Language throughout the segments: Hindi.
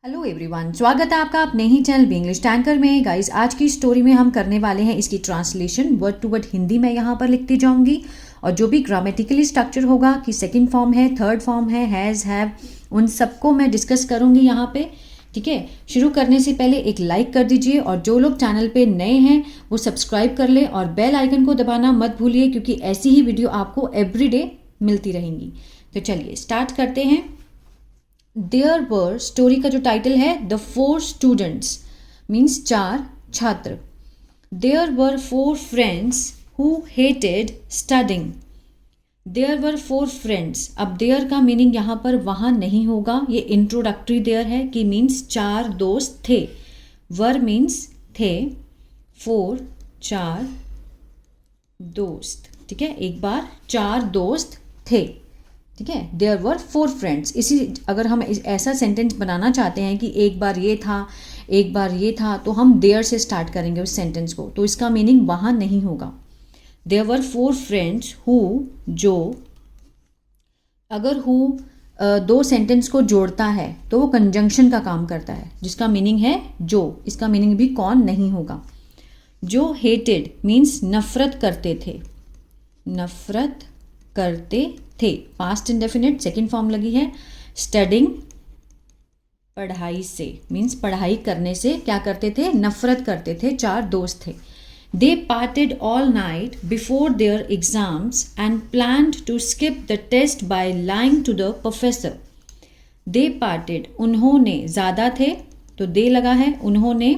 हेलो एवरीवन, स्वागत है आपका अपने ही चैनल बी इंग्लिश टैंकर में। गाइस, आज की स्टोरी में हम करने वाले हैं इसकी translation word to word Hindi में यहाँ पर लिखती जाऊंगी और जो भी ग्रामेटिकली स्ट्रक्चर होगा कि सेकंड फॉर्म है, थर्ड फॉर्म है, हैज़, हैव, उन सबको मैं डिस्कस करूंगी यहाँ पे। ठीक है, शुरू करने से पहले एक लाइक कर दीजिए और जो लोग चैनल पे नए हैं वो सब्सक्राइब कर ले और बेल आइकन को दबाना मत भूलिए क्योंकि ऐसी ही वीडियो आपको एवरीडे मिलती रहेंगी। तो चलिए स्टार्ट करते हैं। देयर वर, स्टोरी का जो टाइटल है द 4 स्टूडेंट्स मीन्स 4 छात्र। There were 4 friends who hated studying. There were 4 friends. अब देयर का मीनिंग यहाँ पर वहाँ नहीं होगा, ये इंट्रोडक्टरी देयर है कि मीन्स 4 दोस्त थे। वर मीन्स थे, 4 4 दोस्त। ठीक है, एक बार 4 दोस्त थे। ठीक है, देयर वर 4 फ्रेंड्स। इसी अगर हम ऐसा सेंटेंस बनाना चाहते हैं कि एक बार ये था, एक बार ये था, तो हम देयर से स्टार्ट करेंगे उस सेंटेंस को, तो इसका मीनिंग वहाँ नहीं होगा। देयर वर 4 फ्रेंड्स हु, जो, अगर हु दो सेंटेंस को जोड़ता है तो वो कंजंक्शन का काम करता है जिसका मीनिंग है जो, इसका मीनिंग भी कौन नहीं होगा। जो हेटेड मीन्स नफरत करते थे, नफरत करते थे, पास्ट इंडेफिनिट सेकंड फॉर्म लगी है। स्टडिंग, पढ़ाई से मीन्स पढ़ाई करने से क्या करते थे, नफरत करते थे। 4 दोस्त थे। They partied all night before their exams and planned to skip the test by lying to the professor. They partied, उन्होंने, ज़्यादा थे तो दे लगा है, उन्होंने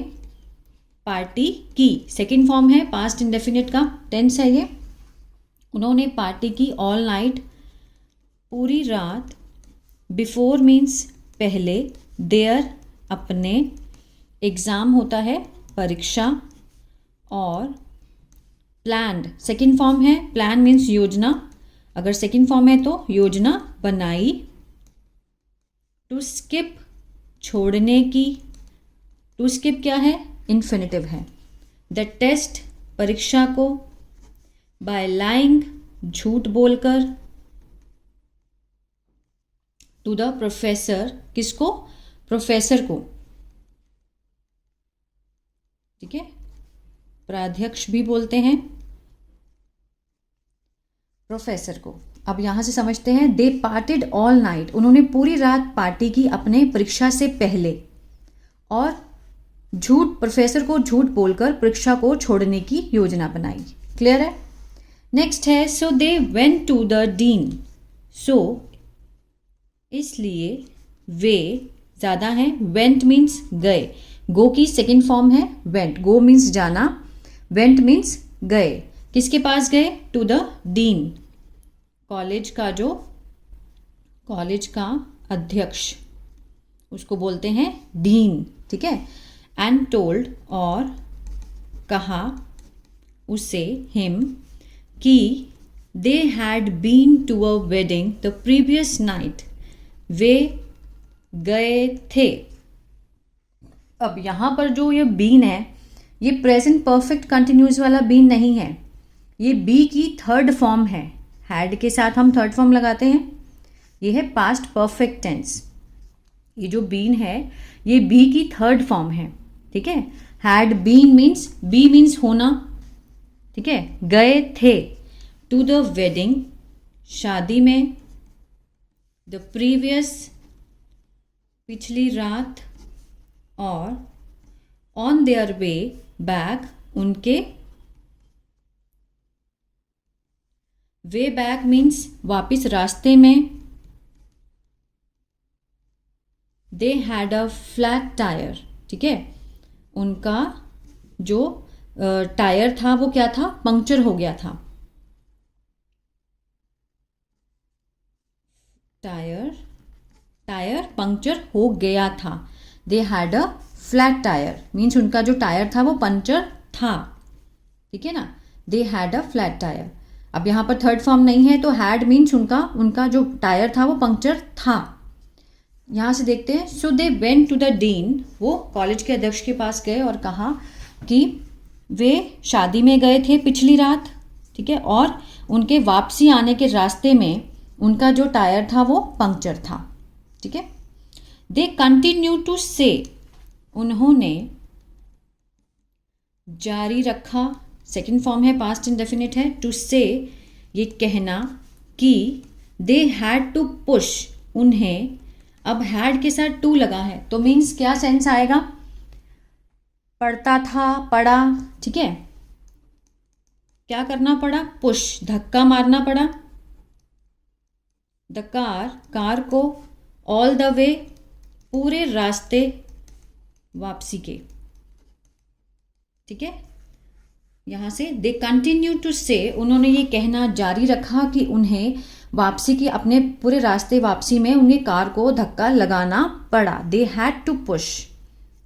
पार्टी की, सेकंड फॉर्म है, पास्ट इंडेफिनिट का टेंस है ये। उन्होंने पार्टी की, ऑल नाइट पूरी रात, बिफोर मीन्स पहले, देयर अपने, एग्ज़ाम होता है परीक्षा, और प्लान्ड सेकंड फॉर्म है, प्लान मीन्स योजना, अगर सेकंड फॉर्म है तो योजना बनाई। टू स्किप छोड़ने की, टू स्किप क्या है, इन्फिनिटिव है। द टेस्ट परीक्षा को, बाय लाइंग झूठ बोलकर, टू द प्रोफेसर किसको, प्रोफेसर को। ठीक है, प्राध्यक्ष भी बोलते हैं प्रोफेसर को। अब यहां से समझते हैं, दे पार्टेड ऑल नाइट, उन्होंने पूरी रात पार्टी की अपने परीक्षा से पहले, और झूठ, प्रोफेसर को झूठ बोलकर परीक्षा को छोड़ने की योजना बनाई। क्लियर है। नेक्स्ट है, so they went to the dean. So इसलिए, वे ज़्यादा है, वेंट मीन्स गए, गो की सेकंड फॉर्म है वेंट, गो मीन्स जाना, वेंट मीन्स गए। किसके पास गए, टू द डीन, कॉलेज का जो, कॉलेज का अध्यक्ष उसको बोलते हैं डीन। ठीक है, एंड टोल्ड, और कहा उसे, हिम, कि they had been to a wedding the previous night, वे गए थे। अब यहाँ पर जो ये बीन है ये प्रेजेंट परफेक्ट कंटिन्यूस वाला बीन नहीं है, ये बी की थर्ड फॉर्म है। हैड के साथ हम थर्ड फॉर्म लगाते हैं, ये है पास्ट परफेक्ट टेंस। ये जो बीन है ये बी की थर्ड फॉर्म है। ठीक है, had been means, be means होना। ठीक है, गए थे, टू द वेडिंग शादी में, द प्रीवियस पिछली रात, और ऑन देयर वे बैक उनके, वे बैक मीन्स वापिस रास्ते में। They had a flat tyre. ठीक है, उनका जो टायर था वो क्या था, पंक्चर हो गया था। टायर पंक्चर हो गया था। They had a flat tyre means उनका जो टायर था वो पंक्चर था। ठीक है ना, they had a flat tyre. अब यहाँ पर थर्ड फॉर्म नहीं है तो हैड मीन्स उनका जो टायर था वो पंक्चर था। यहाँ से देखते हैं, so they went to the dean, वो कॉलेज के अध्यक्ष के पास गए और कहा कि वे शादी में गए थे पिछली रात। ठीक है, और उनके वापसी आने के रास्ते में उनका जो टायर था वो पंक्चर था। ठीक है, दे कंटिन्यू टू से, उन्होंने जारी रखा, सेकेंड फॉर्म है, पास्ट इंडेफिनिट है। टू से ये कहना कि, दे हैड टू पुश, उन्हें, अब हैड के साथ टू लगा है तो मीन्स क्या सेंस आएगा, पढ़ता था, पढ़ा, ठीक है, क्या करना पड़ा, पुश, धक्का मारना पड़ा, द कार को, ऑल द वे, पूरे रास्ते वापसी के, ठीक है। यहाँ से दे कंटिन्यू टू से, उन्होंने ये कहना जारी रखा कि उन्हें वापसी की, अपने पूरे रास्ते वापसी में उन्हें कार को धक्का लगाना पड़ा। दे हैड टू पुश,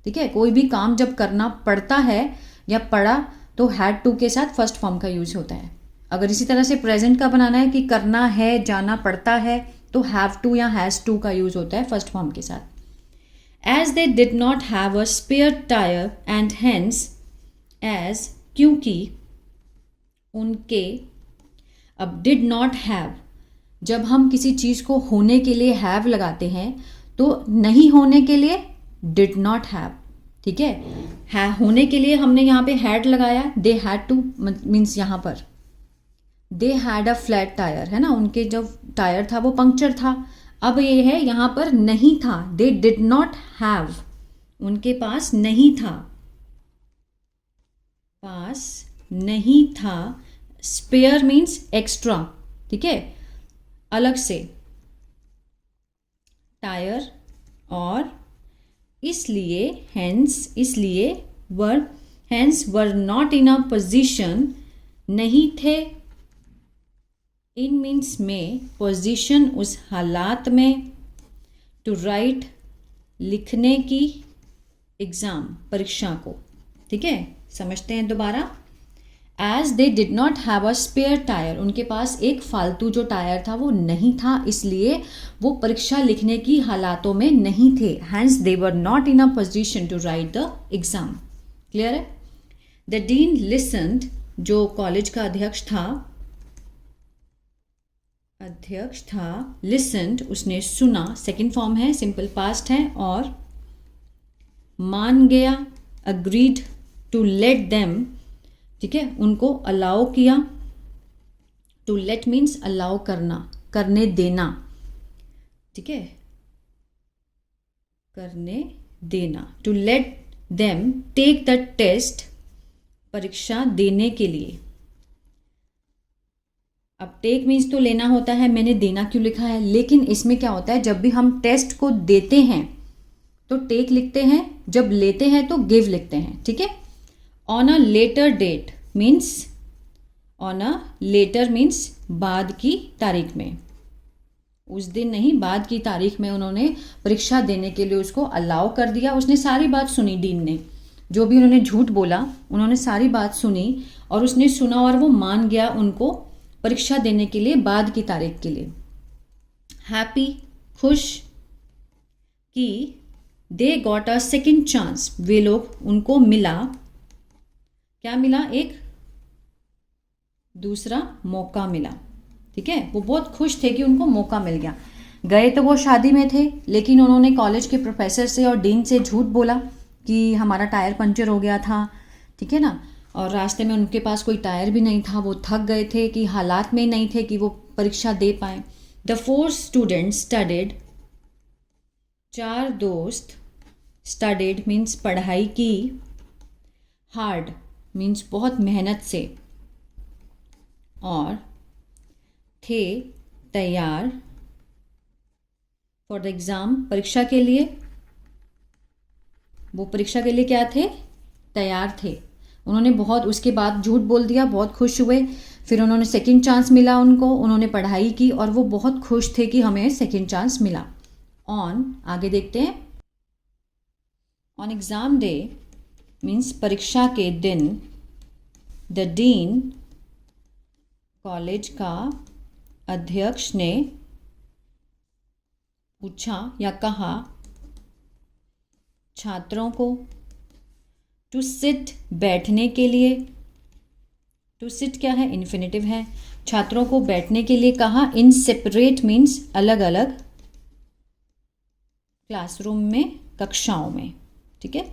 ठीक है। कोई भी काम जब करना पड़ता है या पड़ा तो हैड टू के साथ फर्स्ट फॉर्म का यूज होता है। अगर इसी तरह से प्रेजेंट का बनाना है कि करना है, जाना पड़ता है, तो हैव टू या हैज़ टू का यूज होता है फर्स्ट फॉर्म के साथ। As they did not have a spare tyre and hence, as, क्योंकि, उनके, अब डिड नॉट हैव, जब हम किसी चीज़ को होने के लिए हैव लगाते हैं तो नहीं होने के लिए डिड नॉट हैव, ठीक है। होने के लिए हमने यहाँ पे हैड लगाया, दे हैड टू मीन्स यहाँ पर they had a flat tyre, है ना, उनके जो टायर था वो पंक्चर था। अब ये है यहाँ पर नहीं था, दे डिड नॉट हैव, उनके पास नहीं था, पास नहीं था, स्पेयर मीन्स एक्स्ट्रा, ठीक है, अलग से, टायर, और इसलिए, हेंस, इसलिए, hence were not in a position, नहीं थे, इन मीन्स में, पोजीशन उस हालात में, टू राइट लिखने की, एग्जाम परीक्षा को, ठीक है। समझते हैं दोबारा। As they did not have a spare tyre, उनके पास एक फालतू जो टायर था वो नहीं था, इसलिए वो परीक्षा लिखने की हालातों में नहीं थे। Hence they were not in a position to write the exam. Clear है। द डीन लिसन्ड, जो कॉलेज का अध्यक्ष था, लिसन्ड, उसने सुना, सेकेंड फॉर्म है, सिंपल पास्ट है, और मान गया, अग्रीड टू लेट देम, ठीक है, उनको अलाउ किया, टू लेट मीन्स अलाउ करना, करने देना, ठीक है, करने देना, to let them take the test, परीक्षा देने के लिए। अब टेक मीन्स तो लेना होता है, मैंने देना क्यों लिखा है, लेकिन इसमें क्या होता है, जब भी हम टेस्ट को देते हैं तो टेक लिखते हैं, जब लेते हैं तो गिव लिखते हैं, ठीक है। On a later date means, on a later means बाद की तारीख में, उस दिन नहीं, बाद की तारीख में उन्होंने परीक्षा देने के लिए उसको अलाउ कर दिया। उसने सारी बात सुनी, डीन ने, जो भी उन्होंने झूठ बोला उन्होंने सारी बात सुनी, और उसने सुना और वो मान गया उनको परीक्षा देने के लिए बाद की तारीख के लिए। हैप्पी, खुश, कि they got a second chance, वे लोग, उनको मिला, क्या मिला, एक दूसरा मौका मिला, ठीक है। वो बहुत खुश थे कि उनको मौका मिल गया। गए तो वो शादी में थे, लेकिन उन्होंने कॉलेज के प्रोफेसर से और डीन से झूठ बोला कि हमारा टायर पंचर हो गया था, ठीक है ना, और रास्ते में उनके पास कोई टायर भी नहीं था, वो थक गए थे कि हालात में नहीं थे कि वो परीक्षा दे पाए। द 4 स्टूडेंट्स स्टडीड, 4 दोस्त, स्टडीड मीन्स पढ़ाई की, हार्ड मीन्स बहुत मेहनत से, और थे तैयार, फॉर द एग्ज़ाम, परीक्षा के लिए, वो परीक्षा के लिए क्या थे, तैयार थे। उन्होंने बहुत, उसके बाद झूठ बोल दिया, बहुत खुश हुए, फिर उन्होंने सेकंड चांस मिला उनको, उन्होंने पढ़ाई की और वो बहुत खुश थे कि हमें सेकंड चांस मिला। ऑन, आगे देखते हैं, ऑन एग्ज़ाम डे मीन्स परीक्षा के दिन, द डीन, कॉलेज का अध्यक्ष ने पूछा या कहा छात्रों को, टू सिट, बैठने के लिए, टू सिट क्या है, इन्फिनेटिव है, छात्रों को बैठने के लिए कहा। इन सेपरेट मीन्स अलग अलग, क्लासरूम में, कक्षाओं में। ठीक है।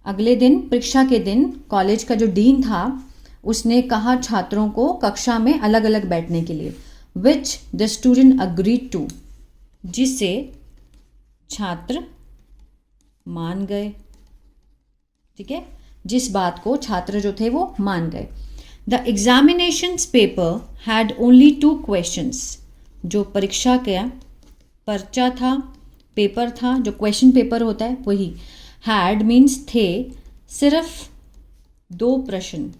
अगले दिन, परीक्षा के दिन, कॉलेज का जो डीन था उसने कहा छात्रों को कक्षा में अलग अलग बैठने के लिए, which the student agreed to, जिसे छात्र मान गए। ठीक है, जिस बात को छात्र जो थे वो मान गए। The examinations paper had only 2 questions, जो परीक्षा का पर्चा था, पेपर था, जो क्वेश्चन पेपर होता है वही। हैड मीन्स थे, सिर्फ 2 प्रश्न।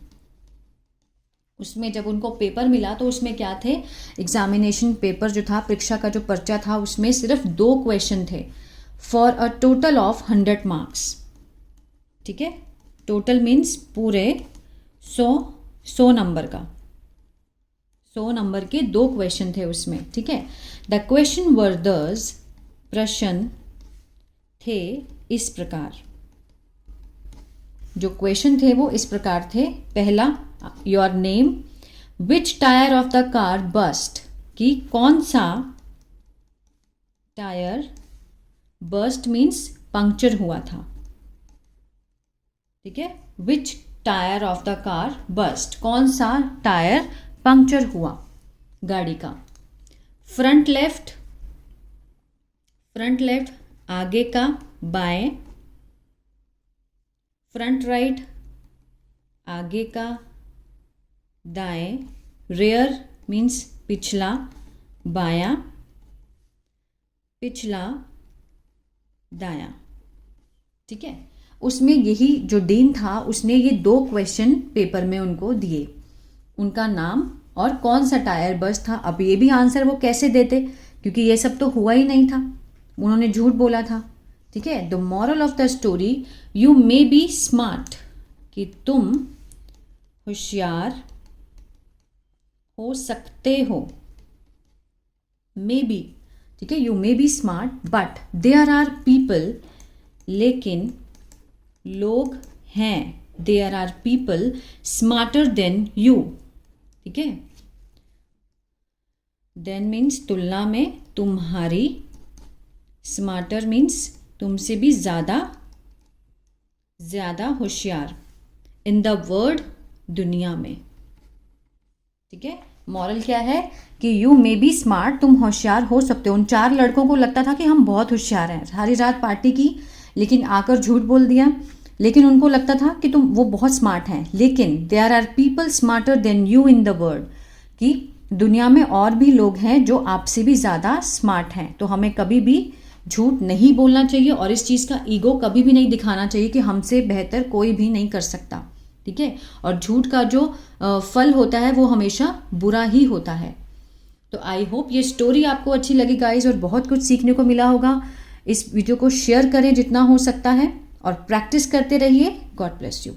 उसमें जब उनको पेपर मिला तो उसमें क्या थे, एग्जामिनेशन पेपर जो था, परीक्षा का जो पर्चा था, उसमें सिर्फ 2 क्वेश्चन थे, for a total of 100 marks. ठीक है, टोटल मीन्स पूरे 100 नंबर का, 100 नंबर के 2 क्वेश्चन थे उसमें। ठीक है। द क्वेश्चन वर दस, प्रश्न थे इस प्रकार, जो क्वेश्चन थे वो इस प्रकार थे। पहला, your name, which tyre of the car burst, कि कौन सा टायर, बस्ट मीन्स पंक्चर हुआ था। ठीक है, which tyre of the car burst, कौन सा टायर पंक्चर हुआ गाड़ी का। फ्रंट लेफ्ट, फ्रंट लेफ्ट आगे का, बाएं। फ्रंट राइट आगे का, दाएं। रेयर मीन्स पिछला, बायां। पिछला, दायां। ठीक है, उसमें यही जो डीन था उसने ये 2 क्वेश्चन पेपर में उनको दिए, उनका नाम और कौन सा टायर बस्ट था। अब ये भी आंसर वो कैसे देते, क्योंकि ये सब तो हुआ ही नहीं था, उन्होंने झूठ बोला था। ठीक है। The moral of the story, you may be smart, कि तुम होशियार हो सकते हो, मे बी। ठीक है, you may be smart but there are people, लेकिन लोग हैं, there are people smarter than you. ठीक है, देन मीन्स तुलना में, तुम्हारी। स्मार्टर मीन्स तुमसे भी ज़्यादा, ज़्यादा होशियार। इन द वर्ल्ड, दुनिया में। ठीक है, मॉरल क्या है कि यू मे बी स्मार्ट, तुम होशियार हो सकते हो। उन 4 लड़कों को लगता था कि हम बहुत होशियार हैं, सारी रात पार्टी की, लेकिन आकर झूठ बोल दिया। लेकिन उनको लगता था कि वो बहुत स्मार्ट हैं। लेकिन there are people smarter than you in the world, कि दुनिया में और भी लोग हैं जो आपसे भी ज़्यादा स्मार्ट हैं। तो हमें कभी भी झूठ नहीं बोलना चाहिए और इस चीज़ का ईगो कभी भी नहीं दिखाना चाहिए कि हमसे बेहतर कोई भी नहीं कर सकता। ठीक है, और झूठ का जो फल होता है वो हमेशा बुरा ही होता है। तो आई होप ये स्टोरी आपको अच्छी लगी गाइज, और बहुत कुछ सीखने को मिला होगा। इस वीडियो को शेयर करें जितना हो सकता है और प्रैक्टिस करते रहिए। God bless you.